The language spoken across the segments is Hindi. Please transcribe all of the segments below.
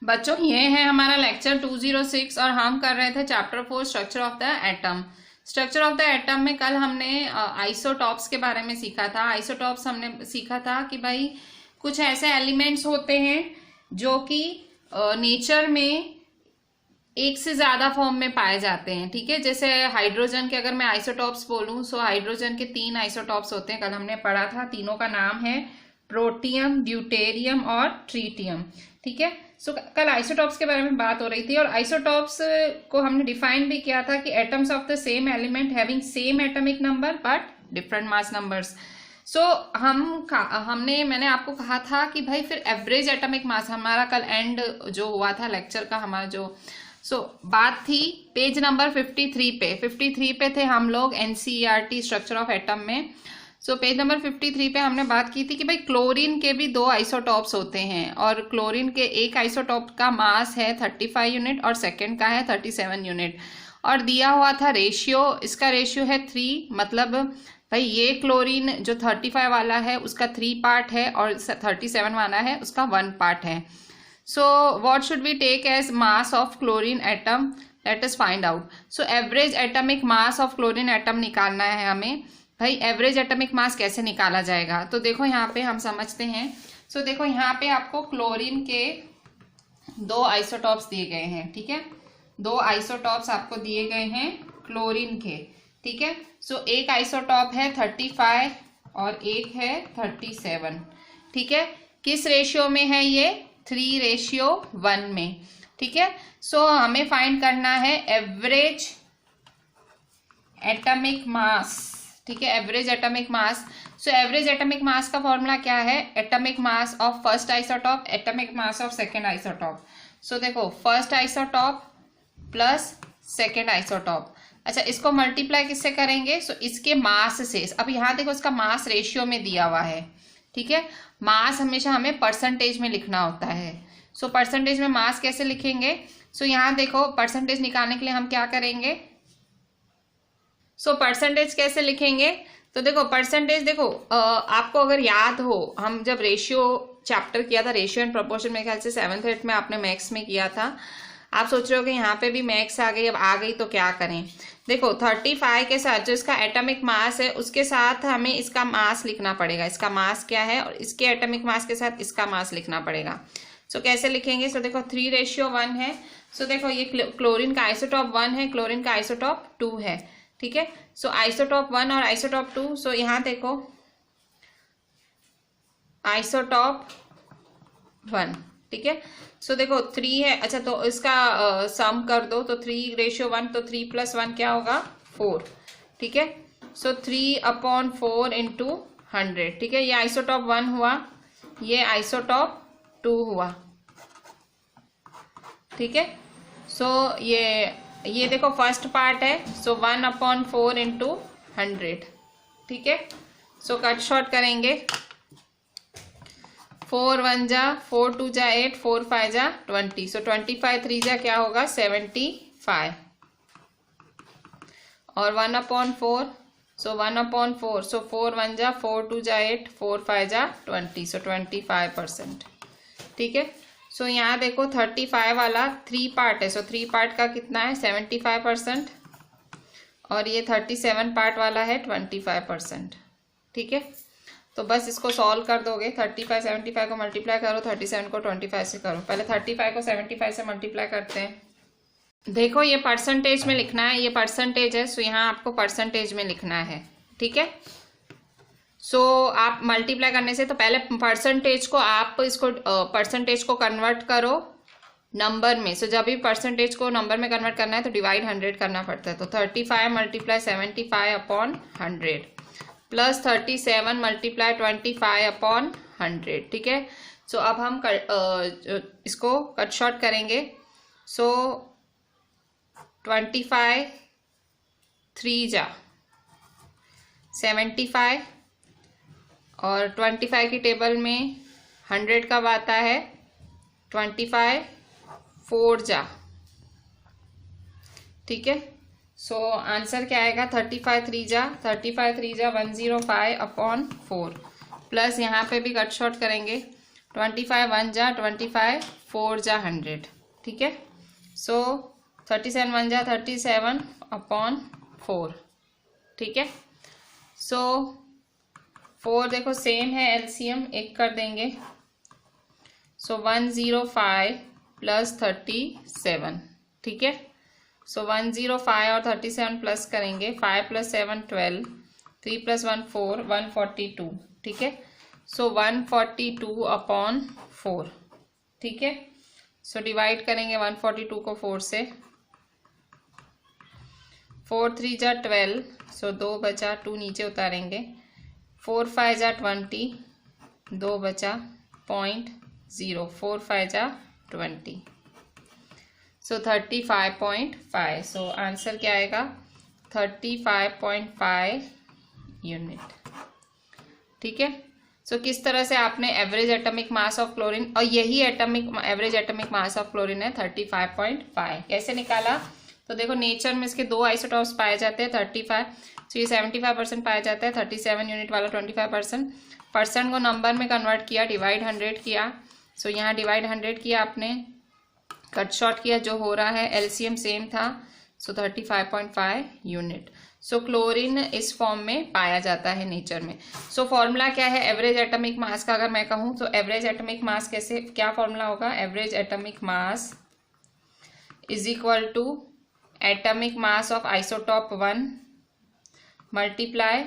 बच्चों ये है हमारा लेक्चर 206 और हम कर रहे थे chapter 4 structure of the atom. Structure of the atom में कल हमने आइसोटॉप्स के बारे में सीखा था। आइसोटॉप्स हमने सीखा था कि भाई कुछ ऐसे एलिमेंट्स होते हैं जो कि नेचर में एक से ज्यादा फॉर्म में पाए जाते हैं। ठीक है, जैसे हाइड्रोजन के अगर मैं आइसोटॉप्स बोलूं सो हाइड्रोजन के 3 आइसोटॉप्स होते हैं, कल हमने पढ़ा था। तीनों का नाम है प्रोटियम, ड्यूटेरियम और ट्रीटियम। ठीक है, सो कल आइसोटॉप्स के बारे में बात हो रही थी और आइसोटॉप्स को हमने डिफाइन भी किया था कि atoms of the same element having same atomic number but different mass numbers. So मैंने आपको कहा था कि भाई फिर एवरेज एटॉमिक मास, हमारा कल एंड जो हुआ था लेक्चर का हमारा जो बात थी पेज नंबर 53 पे थे हम लोग एनसीईआरटी स्ट्रक्चर ऑफ एटम में। पेज नंबर 53 पे हमने बात की थी कि भाई क्लोरीन के भी 2 आइसोटॉप्स होते हैं और क्लोरीन के एक आइसोटॉप का मास है 35 यूनिट और सेकंड का है 37 यूनिट और दिया हुआ था रेशियो, इसका रेशियो है 3। मतलब भाई ये क्लोरीन जो 35 वाला है उसका 3 पार्ट है और 37 वाला है उसका 1 पार्ट है। So what should we take as mass of chlorine atom? Let us find out. So average atomic mass of chlorine atom निकालना है हमें। भाई एवरेज एटॉमिक मास कैसे निकाला जाएगा? तो देखो यहाँ पे हम समझते हैं। देखो यहाँ पे आपको क्लोरीन के 2 आइसोटॉप्स दिए गए हैं। ठीक है, 2 आइसोटॉप्स आपको दिए गए हैं क्लोरीन के। ठीक है, एक आइसोटॉप है 35 और एक है 37। ठीक है, किस रेशियो में है ये? 3:1 में। ठीक है, हमें फाइंड करना है एवरेज एटॉमिक मास। ठीक है, average atomic mass. Average atomic mass का फॉर्मूला क्या है? Atomic mass of first isotope, atomic mass of second isotope. देखो first isotope plus second isotope. अच्छा, इसको मल्टीप्लाई किससे करेंगे? इसके मास से। अब यहाँ देखो इसका मास रेशियो में दिया हुआ है। ठीक है, मास हमेशा हमें परसेंटेज में लिखना होता है। परसेंटेज में मास कैसे लिखेंगे? यहाँ देखो परसेंटेज निकालने के लिए हम क्या करेंगे? परसेंटेज कैसे लिखेंगे? तो देखो परसेंटेज, देखो आपको अगर याद हो हम जब रेशियो चैप्टर किया था, रेशियो एंड प्रोपोर्शन, मेरे ख्याल से 7th 8th में आपने मैथ्स में किया था। आप सोच रहे हो कि यहाँ पे भी मैथ्स आ गई, अब आ गई तो क्या करें? देखो 35 के साथ जो इसका एटॉमिक मास है उसके साथ हमें इसका मास लिखना पड़ेगा। इसका मास क्या है और इसके एटॉमिक मास के साथ इसका मास लिखना पड़ेगा। कैसे लिखेंगे? देखो 3:1 है। देखो ये क्लोरीन का आइसोटॉप 1 है, क्लोरीन का आइसोटॉप 2 है। ठीक है, आइसोटॉप 1 और आइसोटॉप 2। यहाँ देखो आइसोटॉप 1। ठीक है, देखो 3 है। अच्छा, तो इसका सम कर दो तो 3:1, तो 3 + 1 क्या होगा? 4। ठीक है, 3/4 × 100। ठीक है, ये आइसोटॉप 1 हुआ, ये आइसोटॉप 2 हुआ। ठीक है, ये देखो फर्स्ट पार्ट है, 1/4 × 100। ठीक है, कट शॉर्ट करेंगे। 4 1 जा 4 2 जा 8, 4 5 जा 20। 25 3 जा क्या होगा? 75 और 1/4, 1/4। 4 1 जा 4 2 जा 8, 4 5 जा 20। 25%। ठीक है, यहाँ देखो 35 वाला 3 पार्ट है, 3 पार्ट का कितना है? 75% और ये 37 पार्ट वाला है 25%। ठीक है, तो बस इसको सॉल्व कर दोगे। 35 75 को मल्टीप्लाई करो, 37 को 25 से करो। पहले 35 को 75 से मल्टीप्लाई करते हैं। देखो ये परसेंटेज में लिखना है, ये परसेंटेज है, यहाँ आपको परसेंटेज में लिखना है। ठीक है, आप मल्टीप्लाई करने से तो पहले परसेंटेज को आप इसको परसेंटेज को कन्वर्ट करो नंबर में। जब भी परसेंटेज को नंबर में कन्वर्ट करना है तो डिवाइड 100 करना पड़ता है। तो 35 × 75/100 प्लस 37 × 25/100। ठीक है, अब हम इसको कट शॉर्ट करेंगे। 25 3 जा 75 और 25 की टेबल में 100 कब आता है? 25 4 जा। ठीक है, आंसर क्या आएगा? 35 3 जा 105/4 प्लस यहाँ पे भी कट शॉर्ट करेंगे। 25 1 जा 25, 4 जा 100, ठीक है। सो 37 1 जा 37 अपॉन 4, ठीक है। सो 4 देखो सेम है, एलसीएम एक कर देंगे। सो 105 प्लस 37, ठीक है। सो 105 और 37 प्लस करेंगे, 5 प्लस 7 12, 3 प्लस 1 4, 142, ठीक है। सो 142 अपॉन 4, ठीक है। सो डिवाइड करेंगे 142 को 4 से, 4 3 जा 12, सो 2 बचा, 2 नीचे उतारेंगे, 4 5 जा 20, 2 बचा 0.0, 4 5 जा 20, सो 35.5। सो आंसर क्या आएगा 35.5 यूनिट, ठीक है। सो किस तरह से आपने average atomic mass of chlorine, और यही average atomic mass of chlorine है 35.5, कैसे निकाला? तो देखो नेचर में इसके 2 आइसोटॉप्स पाए जाते हैं 35, तो ये 75% पाया जाता है, 37 यूनिट वाला 25%। परसेंट को नंबर में कन्वर्ट किया, डिवाइड 100 किया। सो यहाँ डिवाइड 100 किया आपने, कट शॉर्ट किया, जो हो रहा है एलसीएम सेम था, सो 35.5 यूनिट। सो क्लोरीन इस फॉर्म में पाया जाता है नेचर में। सो फॉर्मूला क्या है एवरेज एटॉमिक मास का? अगर मैं कहूँ तो एवरेज एटॉमिक मास कैसे, क्या फॉर्मूला होगा? Average atomic mass is equal to atomic mass of isotope 1 multiply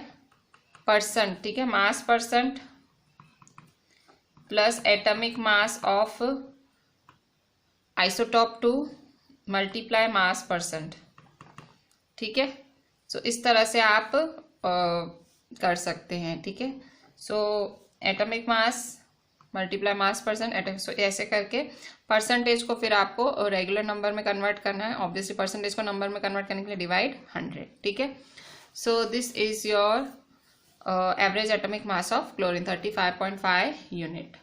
percent, ठीक है, mass percent plus atomic mass of isotope 2 multiply mass percent, ठीक है। सो इस तरह से आप कर सकते हैं, ठीक है। So atomic mass multiply mass percent, so ऐसे करके परसेंटेज को फिर आपको रेगुलर नंबर में कन्वर्ट करना है। ऑब्वियसली परसेंटेज को नंबर में कन्वर्ट करने के लिए डिवाइड 100, ठीक है। So this is your average atomic mass of chlorine 35.5 unit.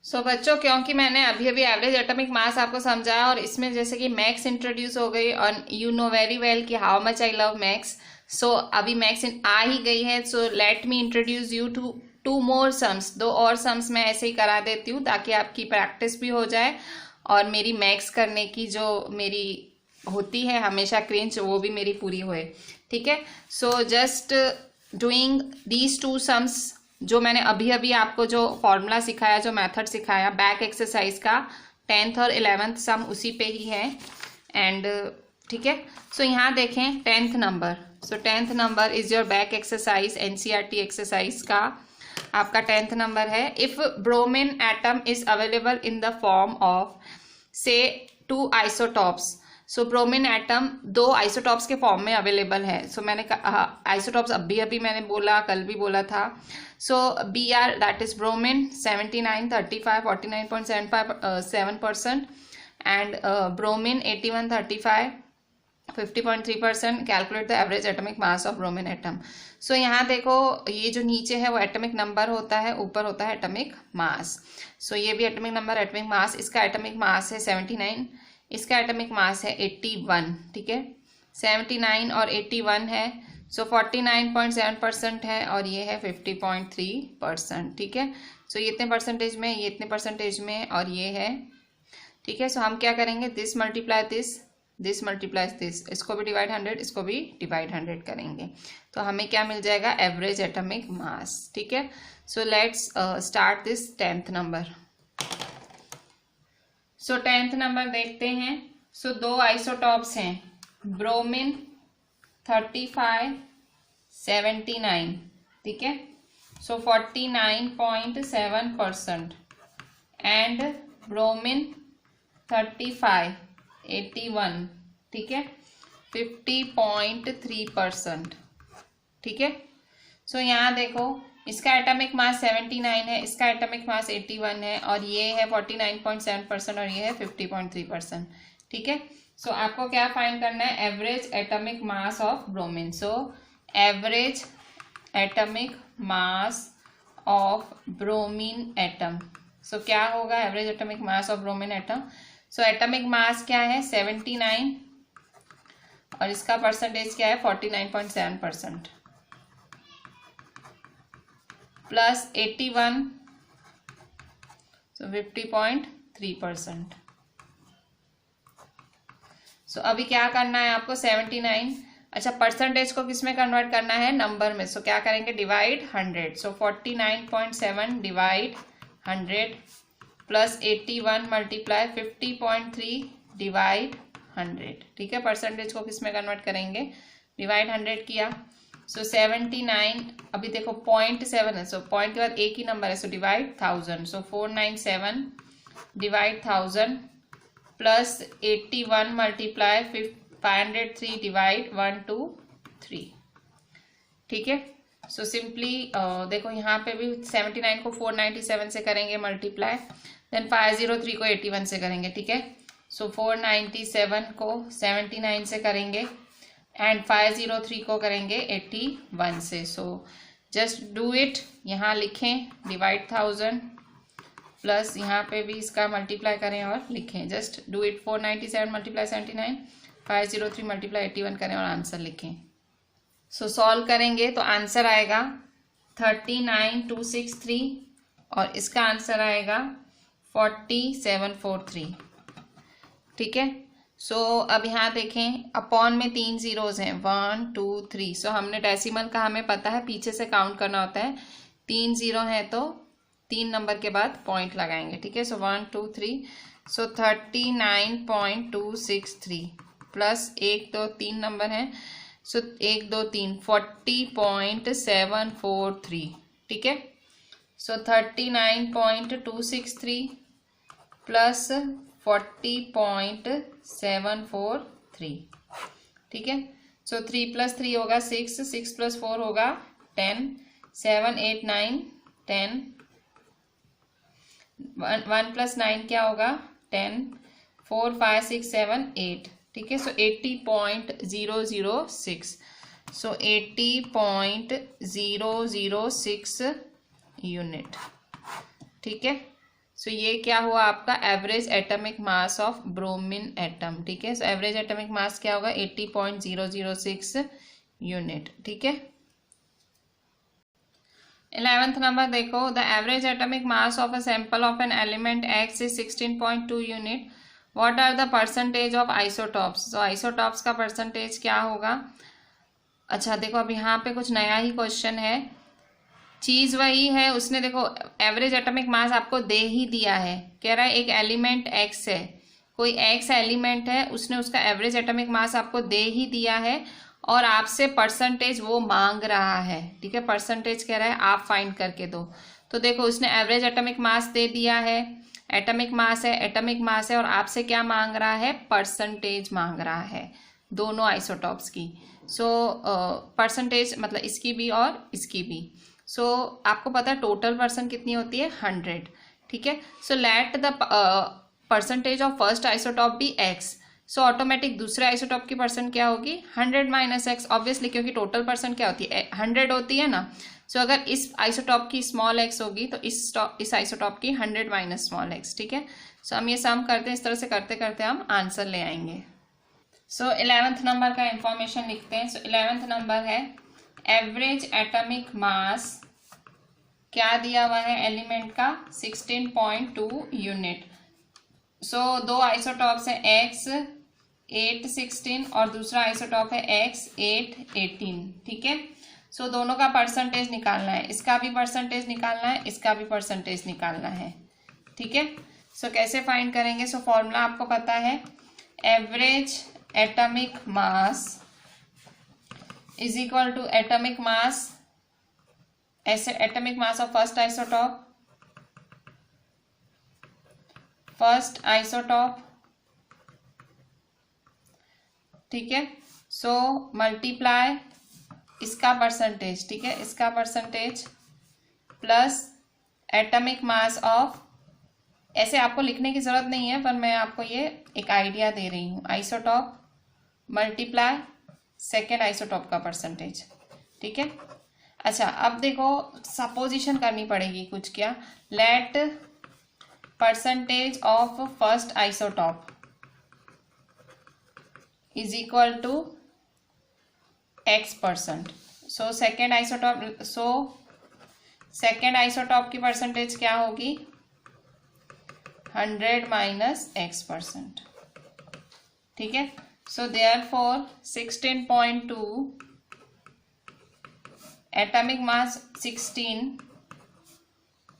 So बच्चों, क्योंकि मैंने अभी अभी एवरेज एटॉमिक मास आपको समझाया और इसमें जैसे कि मैक्स इंट्रोड्यूस हो गई, और यू नो वेरी वेल कि how much I love Max. So अभी मैक्स आ ही गई है, so let me introduce you to 2 more sums, 2 और सम्स मैं ऐसे ही करा देती हूँ ताकि आपकी प्रैक्टिस भी हो जाए और मेरी मैक्स करने की जो मेरी होती है हमेशा क्रेंच, वो भी मेरी पूरी होए, ठीक है। So just doing these 2 sums, जो मैंने अभी अभी आपको जो फॉर्मूला सिखाया, जो मेथड सिखाया बैक एक्सरसाइज का, 10th और 11th सम उसी पे ही है, एंड ठीक है। सो यहाँ देखें 10th number, so 10th number is your back exercise, NCERT exercise का आपका 10th नंबर है। If bromine atom is available in the form of से 2 आइसोटॉप्स, सो ब्रोमीन एटम 2 आइसोटॉप्स के फॉर्म में अवेलेबल है। सो मैंने आइसोटॉप्स अभी मैंने बोला, कल भी बोला था। So B R that is bromine 79 35 49.75% and bromine 81 35 50.3%। Calculate the average atomic mass of bromine atom. So यहाँ देखो ये जो नीचे है वो एटॉमिक नंबर होता है, ऊपर होता है एटॉमिक मास। सो ये भी एटॉमिक नंबर, एटॉमिक मास, इसका एटॉमिक मास है 79, इसका एटॉमिक मास है 81, ठीक है। 79 और 81 है, सो 49.7% है और ये है 50.3%, ठीक है। सो ये इतने परसेंटेज में, ये इतने परसेंटेज में और ये है, ठीक है। सो हम क्या करेंगे, this multiply this multiply this, इसको भी डिवाइड 100, इसको भी डिवाइड 100 करेंगे तो हमें क्या मिल जाएगा, एवरेज एटॉमिक मास, ठीक है। So let's start this 10th number. So 10th number देखते हैं। सो 2 आइसोटॉप्स हैं, ब्रोमीन 35 79, ठीक है। सो 49.7% एंड ब्रोमीन 35 81, ठीक है, 50.3%, ठीक है। सो यहाँ देखो इसका एटॉमिक मास 79 है, इसका एटॉमिक मास 81 है और ये है 49.7% और ये है 50.3%, ठीक है। सो आपको क्या फाइंड करना है, average atomic mass of bromine. So average atomic mass of bromine atom, so क्या होगा average atomic mass of bromine atom. So atomic mass क्या है 79 और इसका परसेंटेज क्या है 49.7% प्लस 81 सो 50.3%। सो अभी क्या करना है आपको 79, अच्छा परसेंटेज को किस में कन्वर्ट करना है, नंबर में। सो क्या करेंगे, डिवाइड 100। सो 49.7 डिवाइड 100 प्लस 81 मल्टीप्लाई 50.3 डिवाइड 100। ठीक है, परसेंटेज को किस में कन्वर्ट करेंगे, डिवाइड 100 किया। सो 79, अभी देखो 0.7 है, सो पॉइंट के बाद एक ही नंबर है, सो डिवाइड 1000। सो 497 डिवाइड 1000 प्लस 81 मल्टीप्लाई 503 डिवाइड 123। ठीक है, सो सिंपली देखो यहाँ पे भी 79 को 497 से करेंगे मल्टीप्लाई, देन 503 को 81 से करेंगे। ठीक है, सो 497 को 79 से करेंगे एंड 503 को करेंगे 81 से। सो जस्ट डू इट, यहाँ लिखें डिवाइड 1000 प्लस यहाँ पे भी इसका मल्टीप्लाई करें और लिखें, just do it. 497 multiply 79, 503 multiply 81 करें और आंसर लिखें। सो सॉल्व करेंगे तो आंसर आएगा 39263 और इसका आंसर आएगा 4743। ठीक है, सो अब यहाँ देखें अपॉन में 3 जीरोज हैं, 1 2 3। सो हमने डेसिमल का हमें पता है पीछे से काउंट करना होता है, 3 जीरो है तो 3 नंबर के बाद पॉइंट लगाएंगे। ठीक है, सो 1 2 3, सो 39.263 प्लस 1 2 3 नंबर है, सो 1 2 3 40.743। ठीक है, सो 39.263 प्लस 40.743। ठीक है, सो 3 + 3 होगा 6, 6 + 4 होगा 10, 7 8 9 10, 1 + 9 क्या होगा 10, 4 5 6 7 8। ठीक है, सो 80.006, सो 80.006 यूनिट। ठीक है, सो ये क्या हुआ आपका average atomic mass of bromine atom. ठीक है, सो एवरेज एटॉमिक मास क्या होगा 80.006 यूनिट। ठीक है, 11th नंबर देखो, the average atomic mass of a sample of an element X is 16.2 unit. What are the percentage of isotopes. तो आइसोटॉप्स का परसेंटेज क्या होगा। अच्छा देखो, अब यहाँ पे कुछ नया ही क्वेश्चन है, चीज वही है, उसने देखो एवरेज एटॉमिक मास आपको दे ही दिया है, कह रहा है एक एलिमेंट X है, कोई X एलिमेंट है, उसने उसका एवरेज एटॉमिक मास आपको दे ही दिया है और आपसे परसेंटेज वो मांग रहा है। ठीक है, परसेंटेज कह रहा है आप फाइंड करके दो। तो देखो उसने एवरेज एटॉमिक मास दे दिया है, एटॉमिक मास है, एटॉमिक मास है, और आपसे क्या मांग रहा है, परसेंटेज मांग रहा है दोनों आइसोटॉप्स की। सो परसेंटेज मतलब इसकी भी और इसकी भी। सो आपको पता है टोटल पर्सन कितनी होती है 100। ठीक है, so let the percentage of first isotope भी X। सो ऑटोमेटिक दूसरे आइसोटॉप की परसेंट क्या होगी 100 - X, ऑब्वियसली क्योंकि टोटल परसेंट क्या होती है 100 होती है ना। सो अगर इस आइसोटॉप की स्मॉल x होगी तो इस आइसोटॉप की 100 - स्मॉल x। ठीक है, सो हम ये सम करते हैं, इस तरह से करते करते हम आंसर ले आएंगे। सो 11th नंबर का इंफॉर्मेशन लिखते हैं। सो 11th नंबर है एवरेज एटॉमिक मास क्या दिया हुआ है एलिमेंट का 16.2 यूनिट। सो दो आइसोटॉप्स है X 8 16 और दूसरा आइसोटॉप है X 8 18। ठीक है, सो दोनों का परसेंटेज निकालना है, इसका भी परसेंटेज निकालना है, इसका भी परसेंटेज निकालना है। ठीक है, सो कैसे फाइंड करेंगे। सो फॉर्मूला आपको पता है, average atomic mass is equal to atomic mass, ऐसे atomic mass of first isotope. ठीक है, सो मल्टीप्लाई इसका परसेंटेज। ठीक है, इसका percentage plus atomic mass of, ऐसे आपको लिखने की जरूरत नहीं है पर मैं आपको ये एक आइडिया दे रही हूँ, आइसोटॉप मल्टीप्लाई सेकेंड आइसोटॉप का परसेंटेज। ठीक है, अच्छा अब देखो सपोजिशन करनी पड़ेगी कुछ, क्या, let percentage of first isotope is equal to X%। So second isotope की परसेंटेज क्या होगी 100 माइनस x%, ठीक है। So therefore 16.2 atomic mass 16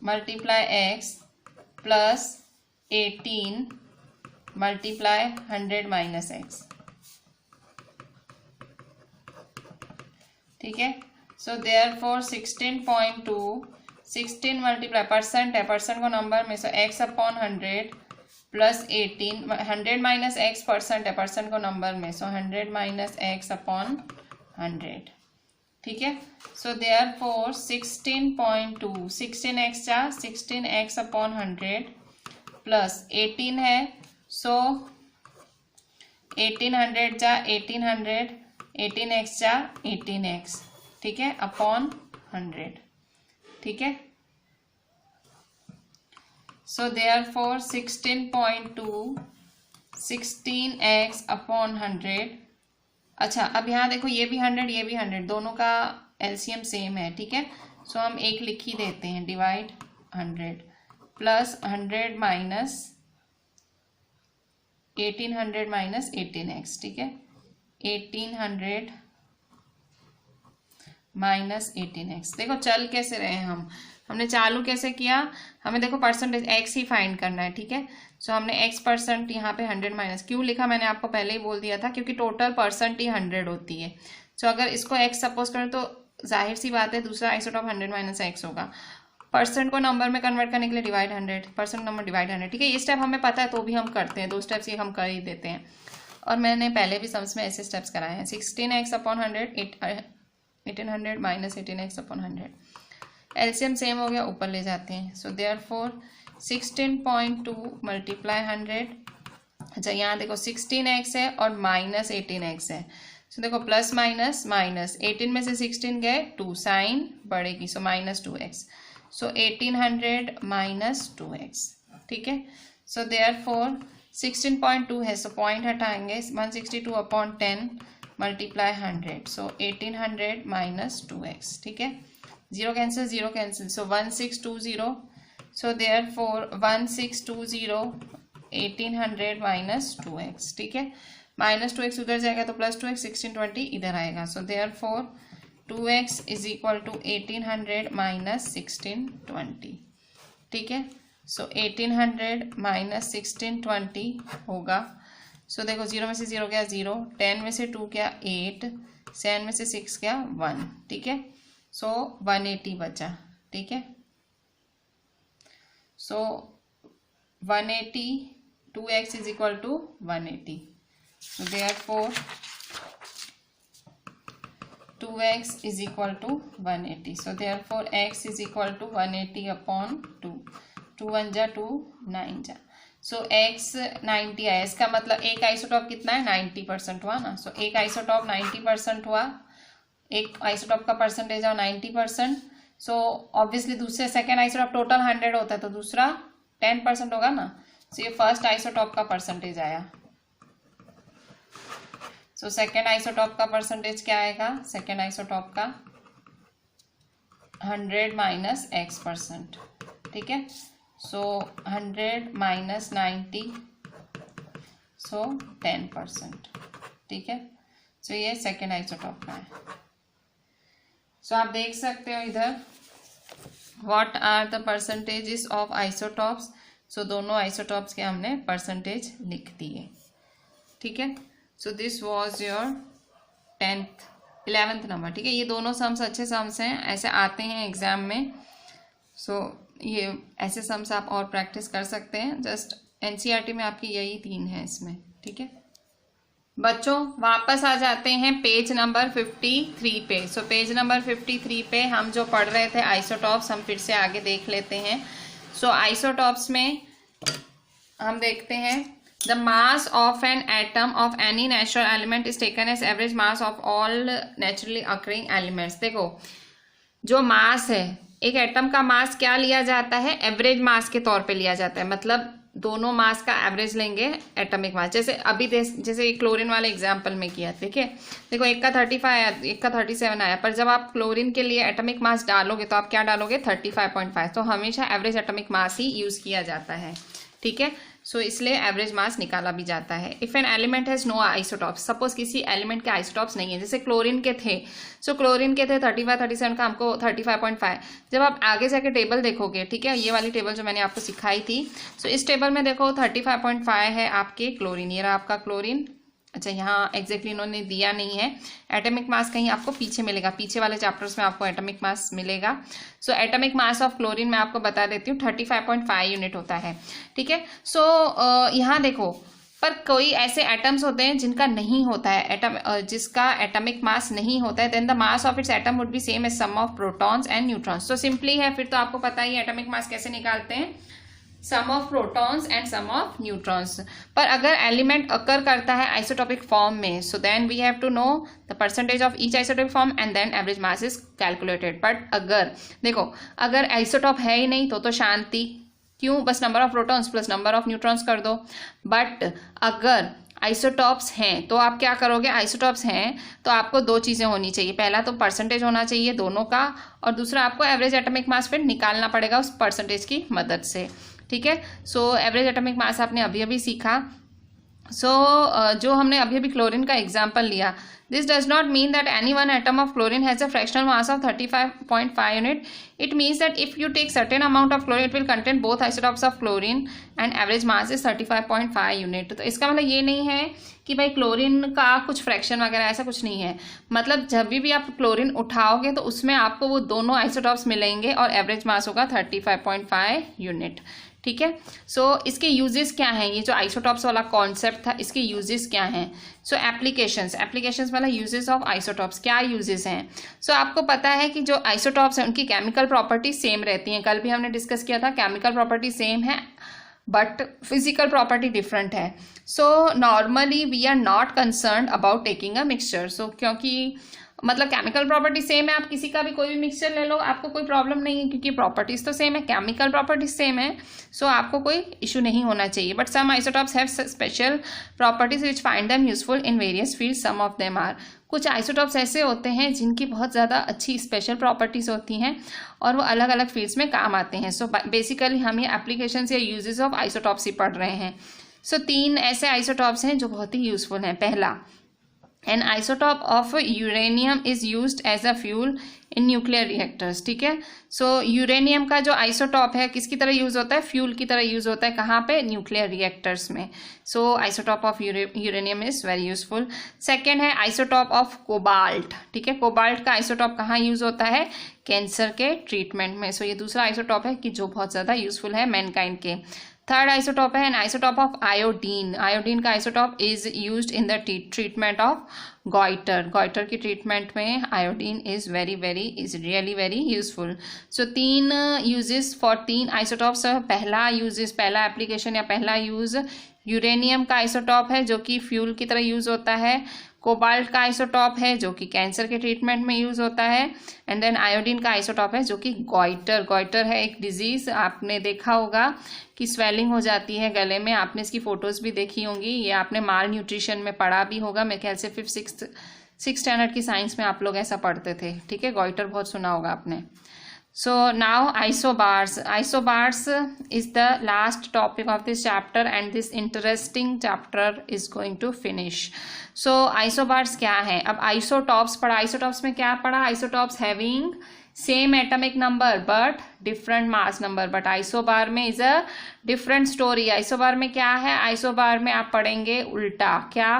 multiply x plus 18 multiply 100 minus x, ठीक है। सो देयरफॉर 16.2 16 मल्टीप्लाई परसेंट है, परसेंट को नंबर में, so x upon 100 plus 18 100 minus x percent है, परसेंट को नंबर में, सो 100 माइनस x अपॉन 100, ठीक है। सो देयरफॉर 16.2 16x जा 16x अपॉन 100 प्लस 18 है, सो 1800 जा 1800 18x जा 18x, ठीक है, अपॉन 100, ठीक है। So therefore 16.2 16x upon 100। अच्छा, अब यहाँ देखो ये भी 100 ये भी 100, दोनों का एलसीएम सेम है, ठीक है। सो हम एक लिख ही देते हैं, divide 100 plus 100 minus 1800 minus 18x, ठीक है, 1800 माइनस 18x। देखो चल कैसे रहे हैं हमने चालू कैसे किया, हमें देखो परसेंटेज x ही फाइंड करना है, ठीक है। सो हमने x% यहाँ पे 100 माइनस, क्यों लिखा मैंने आपको पहले ही बोल दिया था, क्योंकि टोटल परसेंट ही 100 होती है। सो अगर इसको x सपोज करें तो जाहिर सी बात है दूसरा आइसोटॉप 100 माइनस x होगा। परसेंट को नंबर में कन्वर्ट करने के लिए डिवाइड 100, परसेंट नंबर डिवाइड 100, ठीक है। ये स्टेप हमें पता है तो भी हम करते हैं, 2 स्टेप्स ये हम कर ही देते हैं, और मैंने पहले भी सम्स में ऐसे स्टेप्स कराए हैं। 16x upon 100 1800 minus 18x upon 100, LCM same हो गया, ऊपर ले जाते हैं। सो देयरफॉर 16.2 मल्टीप्लाई 100। अच्छा, यहाँ देखो 16x है और माइनस 18x है, सो देखो प्लस माइनस माइनस, 18 में से 16 गए 2, साइन बढ़ेगी, सो माइनस 2x, सो 1800 माइनस 2x, ठीक है। सो देयरफॉर 16.2 है, सो पॉइंट हटाएंगे, 162 अपॉन 10 मल्टीप्लाई 100, सो 1800 माइनस 2x, ठीक है। जीरो कैंसिल, सो 1620, सो देयरफॉर 1620 1800 माइनस 2x, ठीक है। माइनस 2x उधर जाएगा तो प्लस 2x, 1620 इधर आएगा, so therefore 2x is equal to 1800 minus 1620, ठीक है। सो 1800 माइनस 1620 होगा, सो देखो 0 में से 0 गया 0, 10 में से 2 गया 8, 7 में से 6 गया 1, ठीक है। सो 180 बचा, ठीक है। So 180 2x is equal to 180, so therefore 2x is equal to 180, so therefore x is equal to 180 upon 2, 2 1 जा 2 9 जा, सो x 90 आया, इसका मतलब एक आइसोटॉप कितना है 90% हुआ ना। सो एक आइसोटॉप 90% हुआ, एक आइसोटॉप का परसेंटेज है 90%, सो ऑब्वियसली दूसरे सेकेंड आइसोटॉप टोटल 100 होता है तो दूसरा 10% होगा ना। सो ये फर्स्ट आइसोटॉप का परसेंटेज आया, सो सेकेंड आइसोटॉप का परसेंटेज क्या आएगा, सेकेंड आइसोटॉप का 100 माइनस x%, ठीक है। सो 100 माइनस 90, सो 10%, ठीक है। सो ये सेकेंड आइसोटॉप का है। सो आप देख सकते हो इधर what are the percentages of isotopes. So दोनों आइसोटॉप्स के हमने परसेंटेज लिख दिए, ठीक है। So this was your 11th number, ठीक है। ये दोनों सम्स अच्छे सम्स हैं, ऐसे आते हैं एग्जाम में। सो ये ऐसे सम्स आप और प्रैक्टिस कर सकते हैं, जस्ट एनसीईआरटी में आपकी यही 3 है इसमें, ठीक है। बच्चों वापस आ जाते हैं पेज नंबर 53 पे। सो पेज नंबर 53 पे हम जो पढ़ रहे थे आइसोटॉप्स, हम फिर से आगे देख लेते हैं। सो आइसोटॉप्स में हम देखते हैं the mass of an atom of any natural element is taken as average mass of all naturally occurring elements. देखो जो मास है, एक एटम का मास क्या लिया जाता है, एवरेज मास के तौर पे लिया जाता है, मतलब दोनों मास का एवरेज लेंगे एटॉमिक मास। जैसे अभी जैसे क्लोरीन वाले एग्जांपल में किया, ठीक है। देखो एक का 35 आया, एक का 37 आया, पर जब आप क्लोरीन के लिए एटॉमिक मास डालोगे तो आप क्या डालोगे 35.5। तो हमेशा एवरेज एटॉमिक मास ही यूज किया जाता है, ठीक है। सो इसलिए एवरेज मास निकाला भी जाता है। If an element has no isotopes, suppose किसी एलिमेंट के आइसोटॉप्स नहीं है, जैसे क्लोरीन के थे, सो क्लोरीन के थे 35 37 का, हमको 35.5। जब आप आगे जाके टेबल देखोगे, ठीक है, ये वाली टेबल जो मैंने आपको सिखाई थी, सो इस टेबल में देखो 35.5 है आपके क्लोरीन, ये रहा आपका क्लोरीन। अच्छा, यहाँ एग्जैक्टली इन्होंने दिया नहीं है। एटॉमिक मास कहीं आपको पीछे मिलेगा, पीछे वाले चैप्टर्स में आपको एटॉमिक मास मिलेगा। सो एटॉमिक मास ऑफ क्लोरीन मैं आपको बता देती हूँ 35.5 यूनिट होता है, ठीक है। सो यहाँ देखो, पर कोई ऐसे एटम्स होते हैं जिनका नहीं होता है एटम, जिसका एटॉमिक मास नहीं होता है, then the mass of its atom would be same as sum of protons and neutrons. तो सिंपली है, फिर तो आपको पता ही एटॉमिक मास कैसे निकालते हैं, sum of protons and sum of neutrons. पर अगर एलिमेंट अकर करता है आइसोटॉपिक फॉर्म में, so then we have to know the percentage of each isotopic form and then average mass is calculated. But अगर देखो, अगर आइसोटॉप है ही नहीं तो शांति, क्यों, बस number of protons plus number of neutrons कर दो। बट अगर आइसोटॉप्स हैं तो आप क्या करोगे, आइसोटॉप्स हैं तो आपको दो चीज़ें होनी चाहिए, पहला तो परसेंटेज होना चाहिए दोनों का, और दूसरा आपको एवरेज एटॉमिक मास फिर निकालना पड़ेगा उस परसेंटेज की मदद से, ठीक है। सो एवरेज एटॉमिक मास आपने अभी अभी सीखा। जो हमने अभी अभी क्लोरीन का एग्जाम्पल लिया, this does not mean that any one atom of chlorine has a fractional mass of 35.5 unit. It means that if you take certain amount of chlorine it will contain both isotopes of chlorine and average mass is 35.5 unit. तो इसका मतलब ये नहीं है कि भाई क्लोरीन का कुछ फ्रैक्शन वगैरह, ऐसा कुछ नहीं है। मतलब जब भी आप क्लोरीन उठाओगे तो उसमें आपको वो दोनों आइसोटॉप्स मिलेंगे और एवरेज मास होगा 35.5 यूनिट, ठीक है। सो इसके यूजेस क्या हैं, ये जो आइसोटॉप्स वाला कॉन्सेप्ट था, इसके यूजेस क्या हैं। सो एप्लीकेशंस मतलब यूजेस ऑफ आइसोटॉप्स, क्या यूजेस हैं। सो आपको पता है कि जो आइसोटॉप्स हैं उनकी केमिकल प्रॉपर्टीज सेम रहती हैं, कल भी हमने डिस्कस किया था, केमिकल प्रॉपर्टी सेम है बट फिजिकल प्रॉपर्टी डिफरेंट है। So normally we are not concern about taking a mixture. So क्योंकि मतलब केमिकल प्रॉपर्टी सेम है, आप किसी का भी कोई भी मिक्सचर ले लो, आपको कोई प्रॉब्लम नहीं है, क्योंकि प्रॉपर्टीज तो सेम है, केमिकल प्रॉपर्टीज सेम है, सो आपको कोई इशू नहीं होना चाहिए। But some isotopes have special properties which find them useful in various field. Some of them are, कुछ आइसोटॉप्स ऐसे होते हैं जिनकी बहुत ज़्यादा अच्छी स्पेशल प्रॉपर्टीज होती हैं और वो अलग अलग फील्ड्स में काम आते हैं। सो बेसिकली हम ये एप्लीकेशंस या यूजेस ऑफ आइसोटॉप्स ही पढ़ रहे हैं। सो 3 ऐसे आइसोटॉप्स हैं जो बहुत ही यूजफुल हैं। पहला, an isotope of uranium is used as a fuel in nuclear reactors, ठीक है। सो यूरेनियम का जो आइसोटॉप है किसकी तरह यूज होता है, फ्यूल की तरह यूज होता है, कहाँ पे, न्यूक्लियर रिएक्टर्स में। So isotope of uranium is very useful. Second है आइसोटॉप ऑफ कोबाल्ट, ठीक है। कोबाल्ट का आइसोटॉप कहाँ यूज होता है, कैंसर के ट्रीटमेंट में। सो ये दूसरा आइसोटॉप है कि जो बहुत ज़्यादा यूजफुल है मैनकाइंड के। थर्ड आइसोटॉप है an isotope of iodine. Iodine का isotope is used in the treatment of goiter. Goiter की ट्रीटमेंट में iodine is really very useful. So 3 uses for 3 isotopes. पहला एप्लीकेशन या पहला यूज यूरेनियम का आइसोटॉप है जो कि फ्यूल की तरह यूज होता है। कोबाल्ट का आइसोटॉप है जो कि कैंसर के ट्रीटमेंट में यूज होता है। एंड देन आयोडीन का आइसोटॉप है जो कि गॉइटर है एक डिजीज, आपने देखा होगा कि स्वेलिंग हो जाती है गले में, आपने इसकी फोटोज भी देखी होंगी, ये आपने माल न्यूट्रिशन में पढ़ा भी होगा, मेरे ख्याल से 5th 6th स्टैंडर्ड की साइंस में आप लोग ऐसा पढ़ते थे, ठीक है। गॉइटर बहुत सुना होगा आपने। So now isobars is the last topic of this chapter and this interesting chapter is going to finish. So isobars क्या है, अब isotopes पढ़ा, isotopes में क्या पढ़ा, isotopes having same atomic number but different mass number, but isobar में is a different story। isobar में क्या है, isobar में आप पढ़ेंगे उल्टा, क्या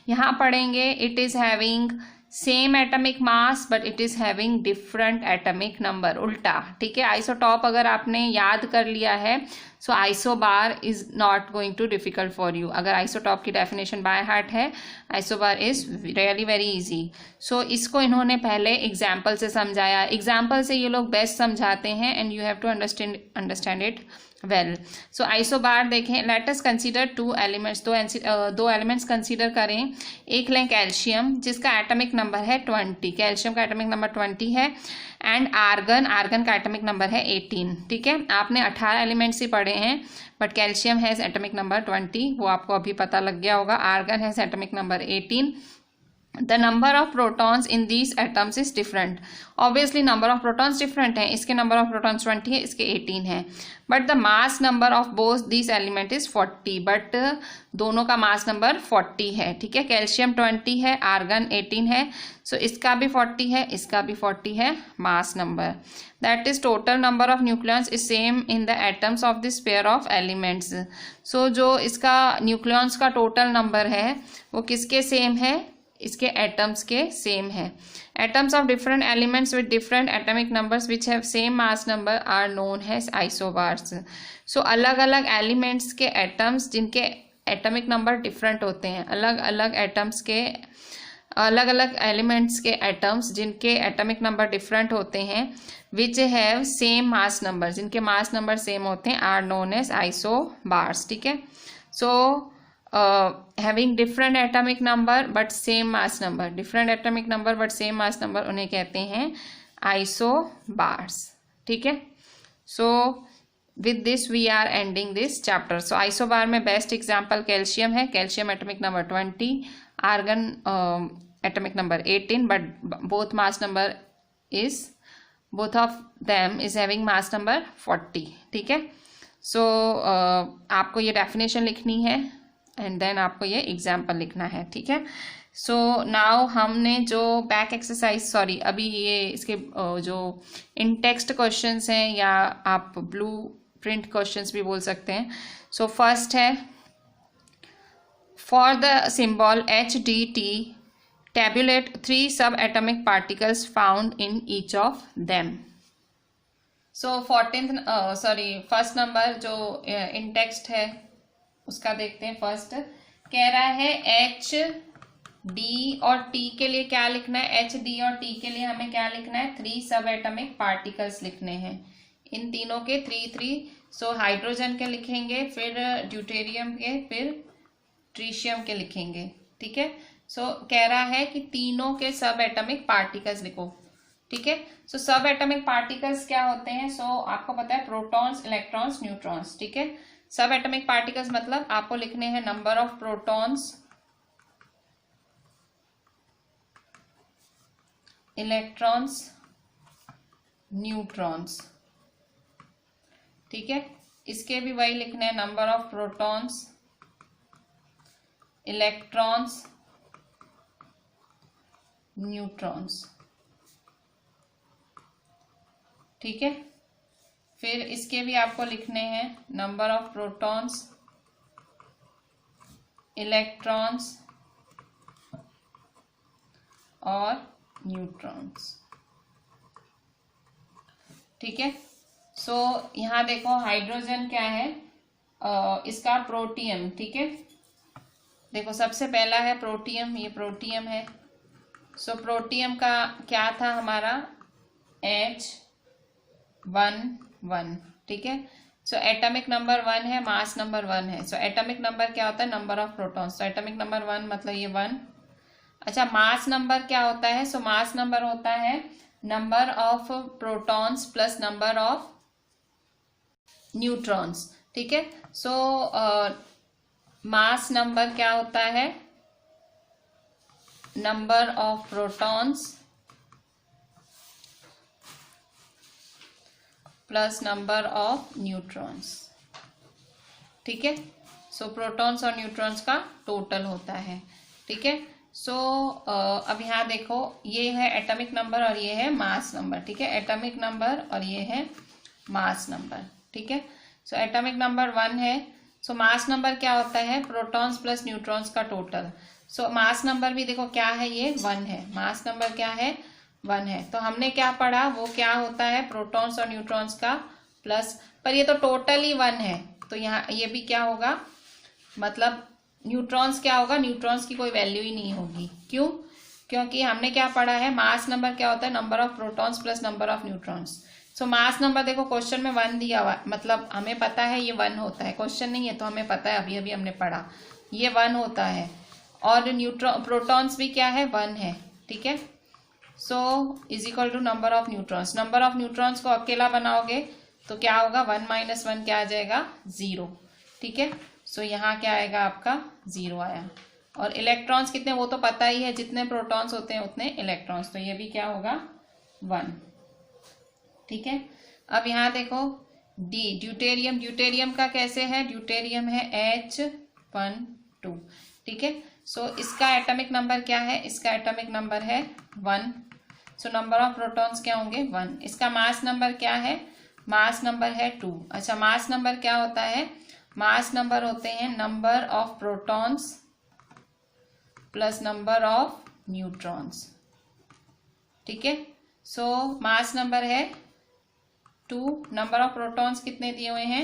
यहाँ पढ़ेंगे it is having same atomic mass but it is having different atomic number, उल्टा, ठीक है। आइसोटॉप अगर आपने याद कर लिया है so isobar is not going to difficult for you. अगर आइसोटॉप की डेफिनेशन बाय हार्ट है, isobar is really very easy. So इसको इन्होंने पहले एग्जाम्पल से समझाया, एग्जाम्पल से ये लोग बेस्ट समझाते हैं and you have to understand it well. So isobar देखें, लेट अस कंसीडर 2 एलिमेंट्स, दो एलिमेंट्स कंसीडर करें। एक लें कैल्शियम जिसका एटॉमिक नंबर है 20, कैल्शियम का एटॉमिक नंबर 20 है, एंड आर्गन का एटॉमिक नंबर है 18, ठीक है। आपने 18 एलिमेंट्स ही पढ़े हैं but calcium has atomic number 20, वो आपको अभी पता लग गया होगा। Argon has atomic number 18 the number of protons in these atoms is different. Obviously number of protons different है, इसके नंबर ऑफ प्रोटॉन्स 20 है, इसके 18 है, but the mass number of both this element is 40, but दोनों का मास नंबर 40 है। ठीक है, कैल्शियम 20 है, आर्गन 18 है, सो इसका भी 40 है, इसका भी 40 है mass number. That is total number of nucleons is same in the atoms of this pair of elements. So जो इसका न्यूक्लियॉन्स का टोटल नंबर है वो किसके सेम है, इसके एटम्स के सेम है। Atoms of different elements with different atomic numbers which have same mass number are known as isobars. So अलग अलग एलिमेंट्स के एटम्स जिनके एटॉमिक नंबर डिफरेंट होते हैं, अलग अलग एटम्स के अलग अलग एलिमेंट्स के एटम्स जिनके एटॉमिक नंबर डिफरेंट होते हैं, विच हैव सेम मास नंबर, जिनके मास नंबर सेम होते हैं, आर नोन एज आइसोबार्स। ठीक है, सो having different atomic number but same mass number, different atomic number but same mass number, उन्हें कहते हैं isobars। ठीक है, so with this we are ending this chapter। so isobar में best example कैल्शियम है, calcium atomic number 20, argon atomic number 18, but both mass number is, both of them is having mass number 40। ठीक है, so आपको ये डेफिनेशन लिखनी है एंड देन आपको ये एग्जाम्पल लिखना है। ठीक है, सो नाउ हमने जो बैक एक्सरसाइज, सॉरी अभी ये इसके जो इन टेक्स्ट क्वेश्चंस हैं या आप ब्लू प्रिंट क्वेश्चंस भी बोल सकते हैं। सो फर्स्ट है, for the symbol HDT tabulate 3 subatomic particles found in each of them। So 14th first number जो इन टेक्स्ट है उसका देखते हैं। फर्स्ट कह रहा है H D और T के लिए क्या लिखना है, H D और T के लिए हमें क्या लिखना है, 3 सब एटॉमिक पार्टिकल्स लिखने हैं, इन तीनों के 3। सो हाइड्रोजन के लिखेंगे, फिर ड्यूटेरियम के, फिर ट्रीशियम के लिखेंगे। ठीक है, सो कह रहा है कि तीनों के सब एटॉमिक पार्टिकल्स लिखो। ठीक है, सो सब एटॉमिक पार्टिकल्स क्या होते हैं, सो आपको पता है प्रोटॉन्स, इलेक्ट्रॉन्स, न्यूट्रॉन्स। ठीक है, सब एटॉमिक पार्टिकल्स मतलब आपको लिखने हैं number of protons, electrons, neutrons. ठीक है, इसके भी वही लिखने हैं number of protons, electrons, neutrons. ठीक है, फिर इसके भी आपको लिखने हैं नंबर ऑफ प्रोटॉन्स, इलेक्ट्रॉन्स और न्यूट्रॉन्स। ठीक है, सो यहाँ देखो हाइड्रोजन क्या है, इसका प्रोटियम। ठीक है, देखो सबसे पहला है प्रोटियम, ये प्रोटियम है। सो प्रोटियम का क्या था हमारा H11। ठीक है, सो एटॉमिक नंबर 1 है, मास नंबर 1 है। सो एटॉमिक नंबर क्या होता है, नंबर ऑफ प्रोटॉन्स। तो एटॉमिक नंबर 1 मतलब ये 1। अच्छा, मास नंबर क्या होता है, सो मास नंबर होता है number of protons plus number of neutrons. ठीक है, सो मास नंबर क्या होता है, number of protons plus number of neutrons. ठीक है, सो प्रोटॉन्स और न्यूट्रॉन्स का टोटल होता है। ठीक है, सो अब यहाँ देखो ये है एटॉमिक नंबर और ये है मास नंबर। ठीक है, एटॉमिक नंबर और ये है मास नंबर। ठीक है, सो एटॉमिक नंबर 1 है, सो मास नंबर क्या होता है, प्रोटॉन्स प्लस न्यूट्रॉन्स का टोटल। सो मास नंबर भी देखो क्या है, ये 1 है, मास नंबर क्या है, 1 है। तो हमने क्या पढ़ा, वो क्या होता है, प्रोटॉन्स और न्यूट्रॉन्स का प्लस, पर ये तो टोटल ही 1 है, तो यहाँ ये भी क्या होगा, मतलब न्यूट्रॉन्स क्या होगा, न्यूट्रॉन्स की कोई वैल्यू ही नहीं होगी। क्यों, क्योंकि हमने क्या पढ़ा है, मास नंबर क्या होता है, number of protons plus number of neutrons. So mass number देखो क्वेश्चन में 1 दिया हुआ, मतलब हमें पता है ये 1 होता है, क्वेश्चन नहीं है तो हमें पता है, अभी अभी हमने पढ़ा ये 1 होता है। और प्रोटॉन्स भी क्या है, 1 है। ठीक है, so is equal to number of neutrons. Number of neutrons को अकेला बनाओगे तो क्या होगा, 1 - 1 क्या आ जाएगा, 0। ठीक है, सो यहाँ क्या आएगा आपका 0 आया। और इलेक्ट्रॉन्स कितने वो तो पता ही है, जितने प्रोटॉन्स होते हैं उतने इलेक्ट्रॉन्स, तो ये भी क्या होगा 1। ठीक है, अब यहाँ देखो डी ड्यूटेरियम, ड्यूटेरियम का कैसे है, ड्यूटेरियम है H12। ठीक है, सो इसका एटॉमिक नंबर क्या है, इसका एटॉमिक नंबर है 1। सो नंबर ऑफ प्रोटॉन्स क्या होंगे 1। इसका मास नंबर क्या है, मास नंबर है 2। अच्छा, मास नंबर क्या होता है, मास नंबर होते हैं number of protons plus number of neutrons. ठीक है, सो मास नंबर है 2, नंबर ऑफ प्रोटॉन्स कितने दिए हुए हैं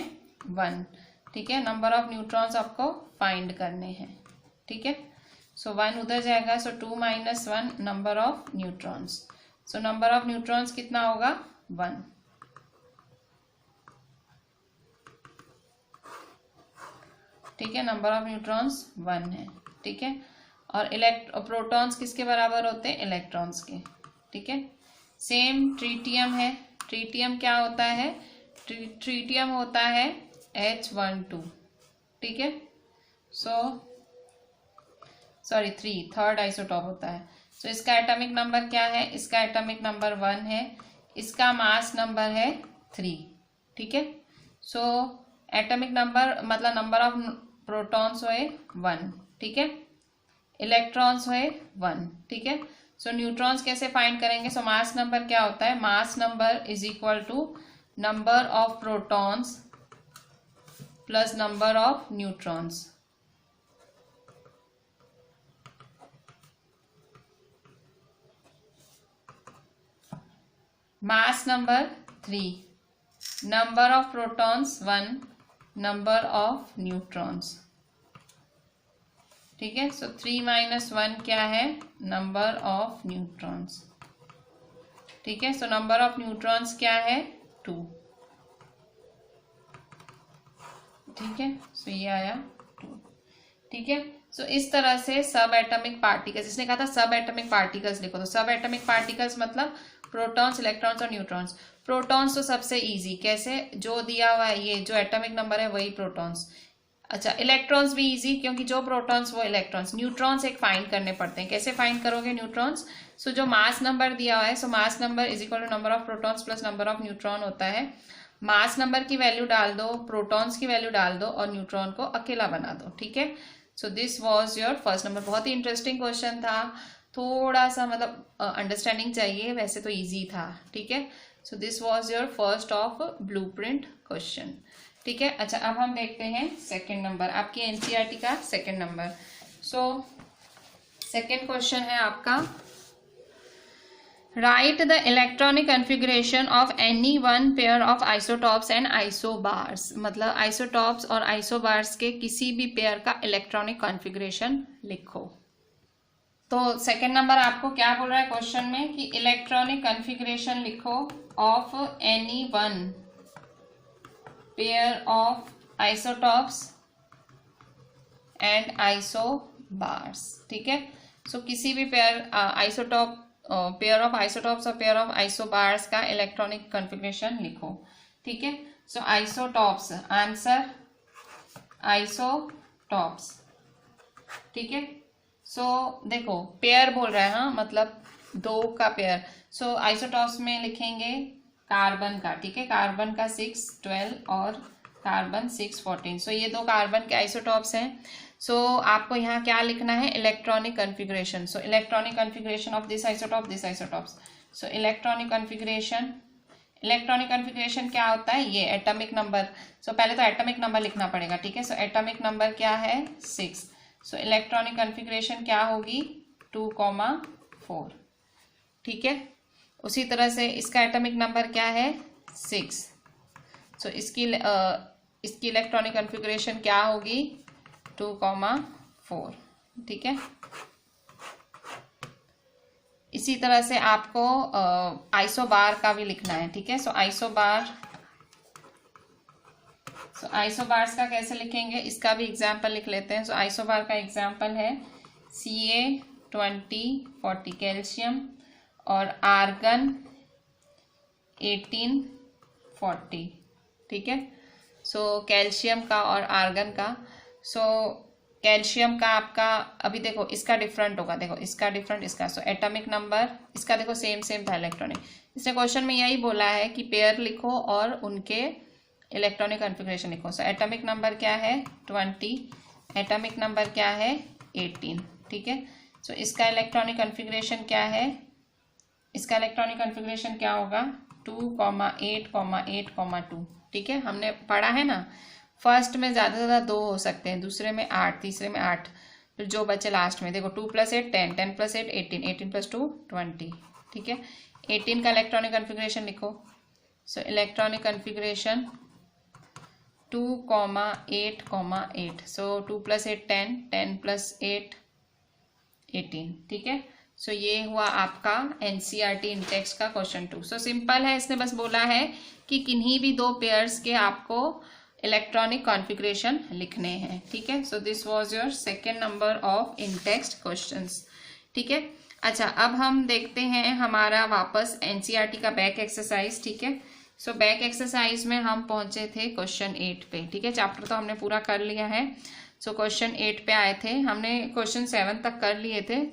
1। ठीक है, नंबर ऑफ न्यूट्रॉन्स आपको फाइंड करने हैं। ठीक है, सो 1 उधर जाएगा, सो 2 - 1 number of neutrons. So number of neutrons कितना होगा 1। ठीक है, नंबर ऑफ न्यूट्रॉन्स 1 है। ठीक है, और प्रोटॉन्स किसके बराबर होते हैं, इलेक्ट्रॉन्स के। ठीक है, सेम ट्रीटियम है, ट्रीटियम क्या होता है, ट्रीटियम होता है H12। ठीक है, सॉरी 3 थर्ड आइसोटॉप होता है। सो इसका एटॉमिक नंबर क्या है, इसका एटॉमिक नंबर 1 है, इसका मास नंबर है 3। ठीक है, सो एटॉमिक नंबर मतलब नंबर ऑफ प्रोटॉन्स हुए 1। ठीक है, इलेक्ट्रॉन्स हुए 1। ठीक है, सो न्यूट्रॉन्स कैसे फाइंड करेंगे, सो मास नंबर क्या होता है, mass number is equal to number of protons plus number of neutrons. Mass number 3, number of protons 1, number of neutrons. ठीक है, सो 3 - 1 क्या है, नंबर ऑफ न्यूट्रॉन्स। ठीक है, सो नंबर ऑफ न्यूट्रॉन्स क्या है 2। ठीक है, सो ये आया 2। ठीक है, सो इस तरह से सब एटॉमिक पार्टिकल्स, इसने कहा था सब एटॉमिक पार्टिकल्स लिखो, तो सब एटॉमिक पार्टिकल्स मतलब प्रोटॉन्स, इलेक्ट्रॉन्स और न्यूट्रॉन्स। प्रोटॉन्स तो सबसे इजी, कैसे, जो दिया हुआ है ये जो एटॉमिक नंबर है वही प्रोटॉन्स। अच्छा, इलेक्ट्रॉन्स भी इजी, क्योंकि जो प्रोटॉन्स वो इलेक्ट्रॉन्स। न्यूट्रॉन्स एक फाइंड करने पड़ते हैं, कैसे फाइंड करोगे न्यूट्रॉन्स, सो जो मास नंबर दिया हुआ है, so mass number is equal to number of protons plus number of neutron होता है। मास नंबर की वैल्यू डाल दो, प्रोटॉन्स की वैल्यू डाल दो और न्यूट्रॉन को अकेला बना दो। ठीक है, so this was your first number. बहुत ही इंटरेस्टिंग क्वेश्चन था, थोड़ा सा मतलब अंडरस्टैंडिंग चाहिए, वैसे तो ईजी था। ठीक है, so this was your first of blueprint question. ठीक है, अच्छा अब हम देखते हैं सेकंड नंबर, आपकी एनसीईआरटी का second number. So second question है आपका, right the electronic configuration of any one pair of isotopes and isobars. मतलब आइसोटॉप्स और आइसोबार्स के किसी भी पेयर का इलेक्ट्रॉनिक कॉन्फ़िगरेशन लिखो। तो सेकंड नंबर आपको क्या बोल रहा है क्वेश्चन में कि इलेक्ट्रॉनिक कॉन्फ़िगरेशन लिखो of any one pair of isotopes and isobars. ठीक है, सो किसी भी pair isotope pair of isotopes और पेयर ऑफ आइसोबार्स का इलेक्ट्रॉनिक कॉन्फ़िगरेशन लिखो। ठीक है, सो आइसोटॉप्स, आंसर आइसोटॉप्स। ठीक है, सो देखो पेयर बोल रहा है, हाँ मतलब दो का पेयर। सो आइसोटॉप्स में लिखेंगे कार्बन का। ठीक है, कार्बन का 6 12 और कार्बन 6 14। सो ये दो कार्बन के आइसोटॉप्स हैं। सो आपको यहाँ क्या लिखना है, electronic configuration. So electronic configuration of this isotope, this isotopes. So electronic configuration क्या होता है, ये एटॉमिक नंबर। सो पहले तो एटॉमिक नंबर लिखना पड़ेगा। ठीक है, सो एटॉमिक नंबर क्या है 6। सो इलेक्ट्रॉनिक कॉन्फ़िगरेशन क्या होगी 2,4। ठीक है, उसी तरह से इसका एटॉमिक नंबर क्या है 6। सो इसकी इलेक्ट्रॉनिक कॉन्फ़िगरेशन क्या होगी 2,4। ठीक है, इसी तरह से आपको आइसोबार का भी लिखना है। ठीक है, सो आइसोबार्स का कैसे लिखेंगे, इसका भी एग्जाम्पल लिख लेते हैं। सो आइसोबार का एग्जाम्पल है Ca2040 कैल्शियम और आर्गन 1840। ठीक है, सो कैल्शियम का और आर्गन का। सो कैल्शियम का आपका अभी देखो इसका डिफरेंट होगा, देखो इसका डिफरेंट इसका, सो एटॉमिक नंबर इसका देखो सेम सेम था इलेक्ट्रॉनिक। इसने क्वेश्चन में यही बोला है कि पेयर लिखो और उनके इलेक्ट्रॉनिक कॉन्फ़िगरेशन लिखो। सो एटॉमिक नंबर क्या है 20, एटॉमिक नंबर क्या है 18, ठीक है। सो इसका इलेक्ट्रॉनिक कॉन्फ़िगरेशन क्या है, इसका इलेक्ट्रॉनिक कॉन्फ़िगरेशन क्या होगा 2,8,8,2, ठीक है। हमने पढ़ा है ना, फर्स्ट में ज़्यादा से ज़्यादा 2 हो सकते हैं, दूसरे में 8, तीसरे में 8, फिर जो बचे लास्ट में देखो 2 + 8 10, 10 + 8 18, 18 + 2 20, ठीक है। 18 का इलेक्ट्रॉनिक कॉन्फ़िगरेशन लिखो। सो इलेक्ट्रॉनिक कॉन्फ़िगरेशन 2,8,8, सो 2 + 8 10, 10 + 8 18, ठीक है। सो ये हुआ आपका एनसीईआरटी इन टेक्स्ट का क्वेश्चन 2। सो सिंपल है, इसने बस बोला है कि किन्हीं भी 2 पेयर्स के आपको इलेक्ट्रॉनिक कॉन्फ़िगरेशन लिखने हैं, ठीक है। So this was your second number of in text questions, ठीक है। अच्छा, अब हम देखते हैं हमारा वापस एनसीईआरटी का बैक एक्सरसाइज, ठीक है। सो बैक एक्सरसाइज में हम पहुंचे थे क्वेश्चन 8 पे, ठीक है। चैप्टर तो हमने पूरा कर लिया है। सो क्वेश्चन 8 पे आए थे, हमने क्वेश्चन 7 तक कर लिए थे,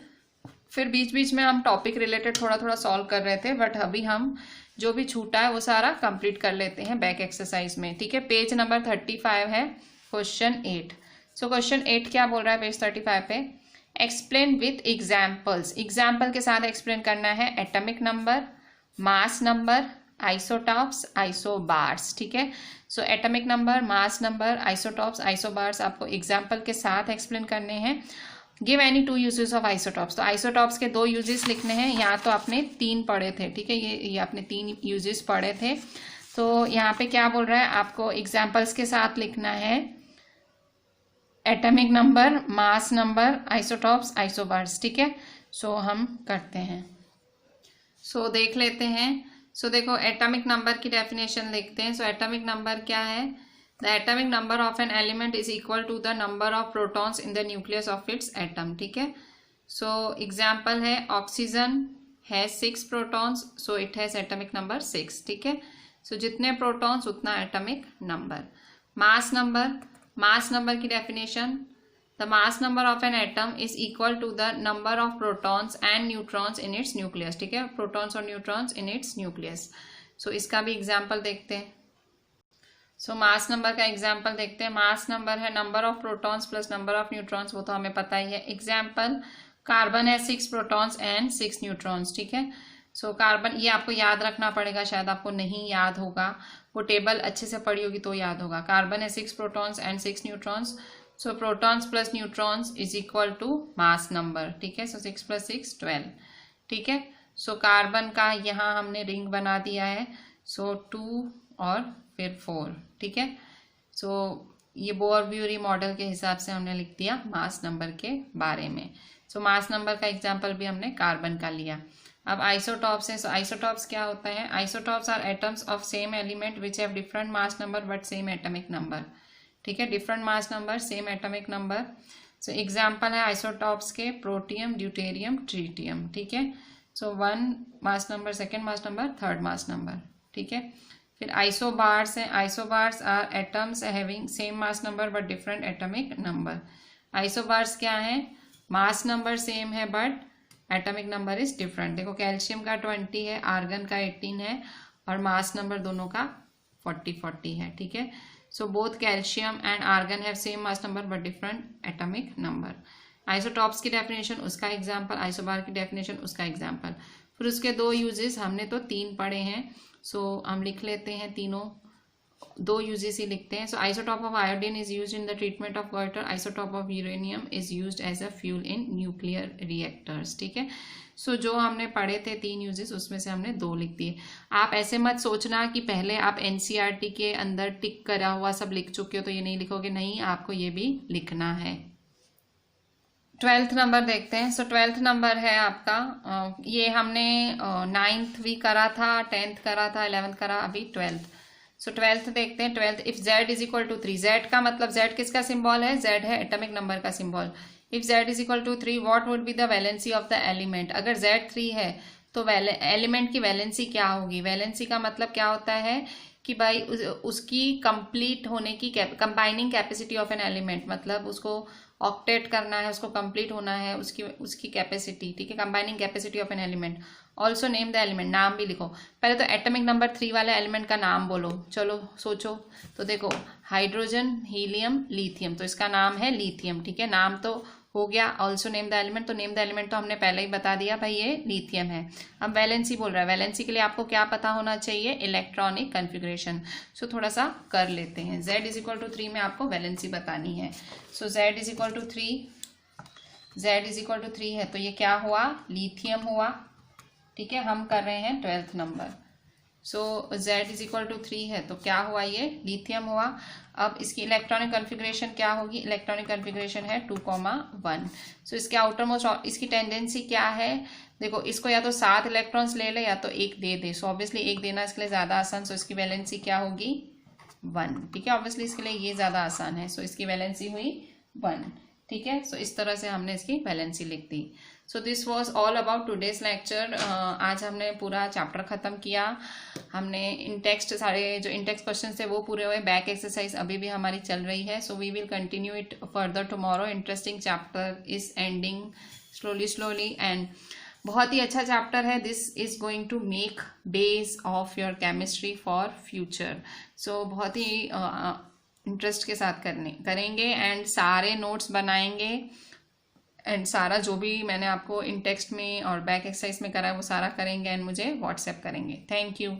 फिर बीच बीच में हम टॉपिक रिलेटेड थोड़ा थोड़ा सॉल्व कर रहे थे, बट अभी हम जो भी छूटा है वो सारा कंप्लीट कर लेते हैं बैक एक्सरसाइज में, ठीक है। पेज नंबर 35 है क्वेश्चन 8। सो क्वेश्चन 8 क्या बोल रहा है पेज 35 पे, एक्सप्लेन विथ एग्जाम्पल्स, एग्जाम्पल के साथ एक्सप्लेन करना है atomic number, mass number, isotopes, isobars, ठीक है। So atomic number, mass number, isotopes, isobars आपको एग्जाम्पल के साथ एक्सप्लेन करने हैं। Give any 2 uses of isotopes, तो आइसोटॉप्स के 2 यूजेस लिखने हैं। यहाँ तो आपने 3 पढ़े थे, ठीक है, ये आपने 3 यूजेस पढ़े थे। तो यहाँ पे क्या बोल रहा है, आपको एग्जाम्पल्स के साथ लिखना है atomic number, mass number, isotopes, isobars, ठीक है। सो हम करते हैं, सो देख लेते हैं। सो देखो एटॉमिक नंबर की डेफिनेशन लिखते हैं। सो एटॉमिक नंबर क्या है, the atomic number of an element is equal to the number of protons in the nucleus of its atom, ठीक है। सो एग्जाम्पल है ऑक्सीजन है 6 protons, so it has atomic number 6, ठीक है। सो जितने प्रोटॉन्स उतना atomic number. Mass number, mass number की definition, the mass number of an atom is equal to the number of protons and neutrons in its nucleus, ठीक है, प्रोटॉन्स और न्यूट्रॉन्स इन इट्स न्यूक्लियस। सो इसका भी एग्जाम्पल देखते हैं। सो मास नंबर का एग्जाम्पल देखते हैं। मास नंबर है number of protons plus number of neutrons, वो तो हमें पता ही है। एग्जाम्पल कार्बन है 6 प्रोटॉन्स एंड 6 न्यूट्रॉन्स, ठीक है। सो कार्बन, ये आपको याद रखना पड़ेगा, शायद आपको नहीं याद होगा, वो टेबल अच्छे से पढ़ी होगी तो याद होगा। कार्बन है 6 protons and 6 neutrons, so protons plus neutrons is equal to mass number, ठीक है। सो 6 + 6 12, ठीक है। सो कार्बन का यहाँ हमने रिंग बना दिया है, सो 2 और फिर 4, ठीक है। सो ये बोर-ब्यूरी मॉडल के हिसाब से हमने लिख दिया मास नंबर के बारे में। सो मास नंबर का एग्जाम्पल भी हमने कार्बन का लिया। अब आइसोटॉप्स है। सो आइसोटॉप्स क्या होता है, isotopes are atoms of same element which have different mass number but same atomic number, ठीक है। Different mass number same atomic number. So example है आइसोटॉप्स के प्रोटियम, ड्यूटेरियम, ट्रीटियम, ठीक है। So 1 mass number, 2nd mass number, 3rd mass number, ठीक है। फिर आइसोबार्स है। Isobars are atoms having same mass number but different atomic number. Isobars क्या है, मास नंबर सेम है but atomic number is different. देखो कैल्शियम का 20 है, आर्गन का 18 है और मास नंबर दोनों का 40-40 है, ठीक है। So both calcium and argon have same mass number but different atomic number. Isotopes की डेफिनेशन, उसका एग्जाम्पल, आइसोबार की डेफिनेशन, उसका एग्जाम्पल। फिर उसके 2 यूजेस, हमने तो 3 पढ़े हैं, सो हम लिख लेते हैं तीनों, 2 यूजेस ही लिखते हैं। So isotope of iodine is used in the treatment of goiter, isotope of uranium is used as a fuel in nuclear reactors, ठीक है। सो जो हमने पढ़े थे 3 यूजेस, उसमें से हमने 2 लिख दिए। आप ऐसे मत सोचना कि पहले आप एनसीईआरटी के अंदर टिक करा हुआ सब लिख चुके हो तो ये नहीं लिखोगे, नहीं, आपको ये भी लिखना है। 12th नंबर देखते हैं। सो 12th नंबर है आपका, ये हमने 9th भी करा था, 10th करा था, 11th करा, अभी 12th। सो 12th देखते हैं। 12th, if z is equal to 3, z का मतलब, z किसका सिंबल है, z है एटॉमिक नंबर का symbol. If z is equal to 3 what would be the valency of the element, अगर z 3 है तो एलिमेंट की वैलेंसी क्या होगी। वैलेंसी का मतलब क्या होता है कि भाई उसकी कंप्लीट होने की combining capacity of an element, मतलब उसको ऑक्टेट करना है, उसको कंप्लीट होना है, उसकी कैपेसिटी, ठीक है, combining capacity of an element. Also name the element, नाम भी लिखो। पहले तो एटॉमिक नंबर 3 वाले एलिमेंट का नाम बोलो, चलो सोचो। तो देखो हाइड्रोजन, हीलियम, लिथियम, तो इसका नाम है लिथियम, ठीक है, नाम तो हो गया। ऑल्सो नेम द एलिमेंट, तो नेम द एलिमेंट तो हमने पहले ही बता दिया भाई ये लिथियम है। अब वैलेंसी बोल रहा है, वैलेंसी के लिए आपको क्या पता होना चाहिए, इलेक्ट्रॉनिक कन्फिग्रेशन। सो थोड़ा सा कर लेते हैं। Z इज इक्वल टू 3 में आपको वैलेंसी बतानी है। So Z is equal to 3, Z is equal to 3 है, तो ये क्या हुआ, लिथियम हुआ, ठीक है, हम कर रहे हैं 12th number. So Z is equal to 3 है, तो क्या हुआ, ये लिथियम हुआ। अब इसकी इलेक्ट्रॉनिक कन्फिग्रेशन क्या होगी, इलेक्ट्रॉनिक कन्फिग्रेशन है 2,1। सो इसके आउटर मोस्ट, इसकी टेंडेंसी क्या है, देखो इसको या तो 7 इलेक्ट्रॉन्स ले ले या तो 1 दे दे। सो ऑब्वियसली 1 देना इसके लिए ज़्यादा आसान, सो इसकी वैलेंसी क्या होगी, 1, ठीक है, ऑब्वियसली इसके लिए ये ज़्यादा आसान है। सो इसकी वैलेंसी हुई 1, ठीक है। सो इस तरह से हमने इसकी वैलेंसी लिख दी। So this was all about today's lecture. आज हमने पूरा चैप्टर खत्म किया। हमने इन टेक्स्ट सारे जो इन टेक्स्ट क्वेश्चन थे वो पूरे हुए। बैक एक्सरसाइज अभी भी हमारी चल रही है। So we will continue it further tomorrow. Interesting chapter is ending slowly and बहुत ही अच्छा चैप्टर है। This is going to make base of your chemistry for future. So बहुत ही इंटरेस्ट के साथ करेंगे एंड सारे नोट्स बनाएंगे एंड सारा जो भी मैंने आपको इन टेक्स्ट में और बैक एक्सरसाइज में करा है वो सारा करेंगे एंड मुझे व्हाट्सएप करेंगे। Thank you.